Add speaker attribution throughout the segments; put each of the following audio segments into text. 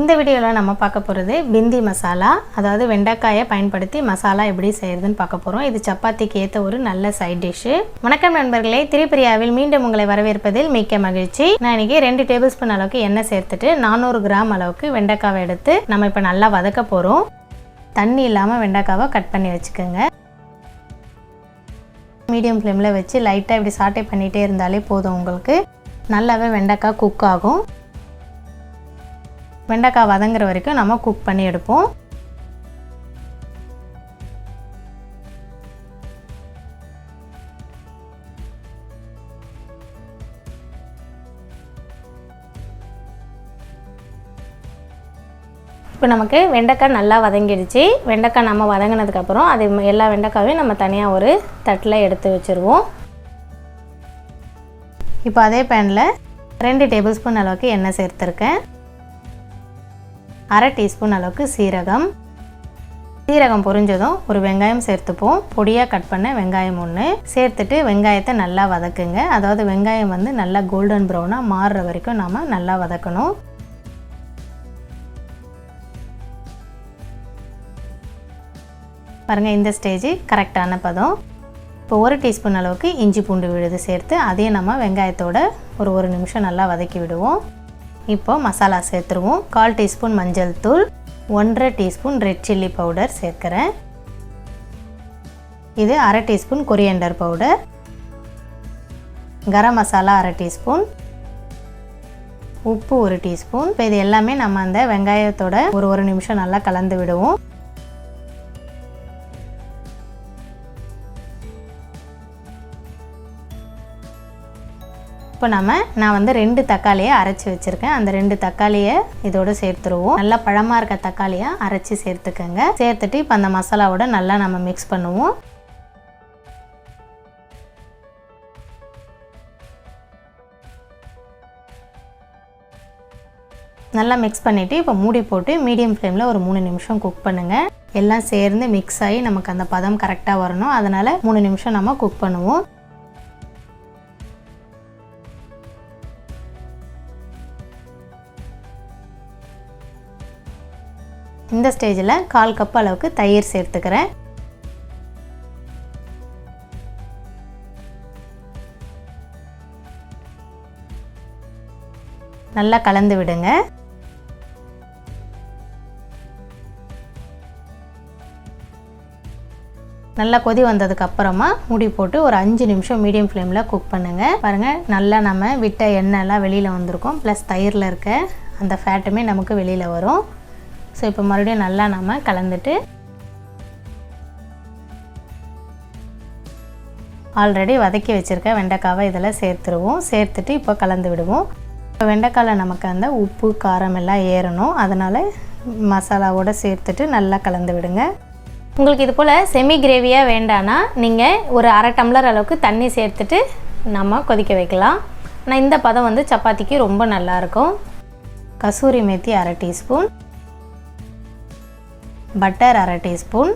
Speaker 1: இந்த வீடியோவில் நம்ம பார்க்க போகிறது பிந்தி மசாலா, அதாவது வெண்டைக்காயை பயன்படுத்தி மசாலா எப்படி செய்கிறதுன்னு பார்க்க போகிறோம். இது சப்பாத்திக்கு ஏற்ற ஒரு நல்ல சைட் டிஷ்ஷு. வணக்கம் நண்பர்களே, திரிபிரியாவில் மீண்டும் உங்களை வரவேற்பதில் மிக்க மகிழ்ச்சி. நான் இன்றைக்கி 2 டேபிள் ஸ்பூன் அளவுக்கு எண்ணெய் சேர்த்துட்டு 400 கிராம் அளவுக்கு வெண்டைக்காவை எடுத்து நம்ம இப்போ நல்லா வதக்க போகிறோம். தண்ணி இல்லாமல் வெண்டைக்காவை கட் பண்ணி வச்சுக்கோங்க. மீடியம் ஃப்ளேமில் வச்சு லைட்டாக இப்படி சாட்டை பண்ணிகிட்டே இருந்தாலே போதும். உங்களுக்கு நல்லாவே வெண்டைக்காய் குக் ஆகும். வெண்டைக்காய் வதங்குற வரைக்கும் நம்ம குக் பண்ணி எடுப்போம். இப்போ நமக்கு வெண்டைக்காய் நல்லா வதங்கிடுச்சு. வெண்டைக்காய் நம்ம வதங்கினதுக்கப்புறம் அது எல்லா வெண்டைக்காயும் நம்ம தனியாக ஒரு தட்டில் எடுத்து வச்சுருவோம். இப்போ அதே பேனில் 2 டேபிள் ஸ்பூன் அளவுக்கு எண்ணெய் சேர்த்துருக்கேன். 1/2 டீஸ்பூன் அளவுக்கு சீரகம் பொரிஞ்சதும் ஒரு வெங்காயம் சேர்த்துப்போம். பொடியாக கட் பண்ண வெங்காயம் 1 சேர்த்துட்டு வெங்காயத்தை நல்லா வதக்குங்க. அதாவது வெங்காயம் நல்லா கோல்டன் ப்ரௌனாக மாறுற வரைக்கும் நாம் நல்லா வதக்கணும். பாருங்கள், இந்த ஸ்டேஜ் கரெக்டான பதம். இப்போ 1 டீஸ்பூன் அளவுக்கு இஞ்சி பூண்டு விழுது சேர்த்து அதையும் நம்ம வெங்காயத்தோட ஒரு 1 நிமிஷம் நல்லா வதக்கி விடுவோம். இப்போ மசாலா சேர்த்துருவோம். 1/4 டீஸ்பூன் மஞ்சள் தூள், 1/2 டீஸ்பூன் ரெட் சில்லி பவுடர் சேர்க்குறேன். இது 1/2 teaspoon coriander powder, garam masala 1/2 teaspoon, உப்பு 1 டீஸ்பூன். இப்போ இது எல்லாமே நம்ம அந்த வெங்காயத்தோட ஒரு 1 நிமிஷம் நல்லா கலந்து விடுவோம். இப்போ நான் 2 தக்காளியை அரைச்சி வச்சுருக்கேன். அந்த 2 தக்காளியை இதோடு சேர்த்துருவோம். நல்லா பழமாக இருக்க தக்காளியை அரைச்சி சேர்த்துக்கோங்க. சேர்த்துட்டு இப்போ அந்த மசாலாவோட நல்லா நம்ம மிக்ஸ் பண்ணுவோம். நல்லா மிக்ஸ் பண்ணிவிட்டு இப்போ மூடி போட்டு மீடியம் ஃப்ளேமில் ஒரு 3 நிமிஷம் குக் பண்ணுங்கள். எல்லாம் சேர்ந்து மிக்ஸ் ஆகி நமக்கு அந்த பதம் கரெக்டாக வரணும். அதனால் 3 நிமிஷம் நம்ம குக் பண்ணுவோம். இந்த ஸ்டேஜில் 1/4 கப் அளவுக்கு தயிர் சேர்த்துக்கிறேன். நல்லா கலந்து விடுங்க. நல்லா கொதி வந்ததுக்கு அப்புறமா மூடி போட்டு ஒரு 5 நிமிஷம் மீடியம் ஃப்ளேமில் குக் பண்ணுங்கள். பாருங்கள், நல்லா நம்ம விட்ட எண்ணெய்லாம் வெளியில் வந்திருக்கும். ப்ளஸ் தயிரில் இருக்க அந்த ஃபேட்டுமே நமக்கு வெளியில் வரும். ஸோ இப்போ மறுபடியும் நல்லா நம்ம கலந்துட்டு ஆல்ரெடி வதக்கி வச்சுருக்க வெண்டைக்காவை இதில் சேர்த்துருவோம். சேர்த்துட்டு இப்போ கலந்து விடுவோம். இப்போ வெண்டைக்காயில் நமக்கு அந்த உப்பு காரம் எல்லாம் ஏறணும். அதனால் மசாலாவோடு சேர்த்துட்டு நல்லா கலந்து விடுங்க. உங்களுக்கு இது போல் செமி கிரேவியாக வேண்டான்னா நீங்கள் ஒரு 1/2 டம்ளர் அளவுக்கு தண்ணி சேர்த்துட்டு நம்ம கொதிக்க வைக்கலாம். ஆனால் இந்த பதம் சப்பாத்திக்கு ரொம்ப நல்லாயிருக்கும். Kasuri methi 1/2 teaspoon, butter 1/2 teaspoon,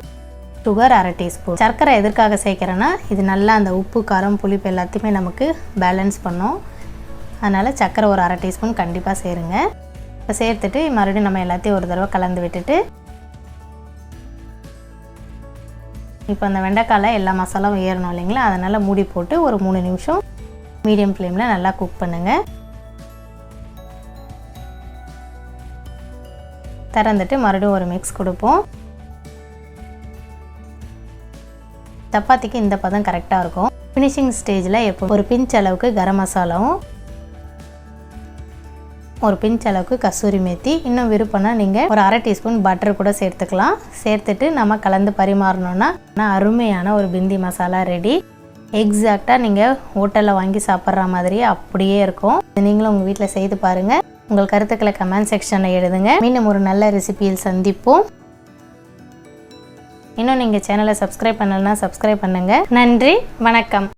Speaker 1: sugar 1/2 teaspoon. சர்க்கரை எதற்காக சேர்க்குறேன்னா இது நல்லா அந்த உப்பு காரம் புளிப்பு எல்லாத்தையுமே நமக்கு பேலன்ஸ் பண்ணும். அதனால் சர்க்கரை ஒரு 1/2 டீஸ்பூன் கண்டிப்பாக சேருங்க. இப்போ சேர்த்துட்டு மறுபடியும் நம்ம எல்லாத்தையும் ஒரு தடவை கலந்து விட்டுட்டு இப்போ அந்த வெண்டைக்காயில் எல்லா மசாலாவும் ஏறணும் இல்லைங்களா, அதனால் மூடி போட்டு ஒரு 3 நிமிஷம் மீடியம் ஃப்ளேமில் நல்லா குக் பண்ணுங்கள். திறந்துட்டு மறுபடியும் ஒரு மிக்ஸ் கொடுப்போம். சப்பாத்திக்கு இந்த பதம் கரெக்டாக இருக்கும். ஃபினிஷிங் ஸ்டேஜில் எப்போ ஒரு பிஞ்ச் அளவுக்கு கரம் மசாலாவும் ஒரு பிஞ்ச் அளவுக்கு கசூரி மேத்தி, இன்னும் விருப்பம்னா நீங்கள் ஒரு 1/2 டீஸ்பூன் பட்டர் கூட சேர்த்துக்கலாம். சேர்த்துட்டு நம்ம கலந்து பரிமாறணுன்னா அருமையான ஒரு பிந்தி மசாலா ரெடி. எக்ஸாக்டாக நீங்கள் ஹோட்டலில் வாங்கி சாப்பிட்ற மாதிரியே அப்படியே இருக்கும். நீங்களும் உங்கள் வீட்டில் செய்து பாருங்கள். உங்கள் கருத்துக்களை கமெண்ட் செக்ஷனில் எழுதுங்க. மீண்டும் ஒரு நல்ல ரெசிபியில் சந்திப்போம். இன்னும் நீங்கள் சேனலை சப்ஸ்கிரைப் பண்ணலைன்னா சப்ஸ்கிரைப் பண்ணுங்கள். நன்றி, வணக்கம்.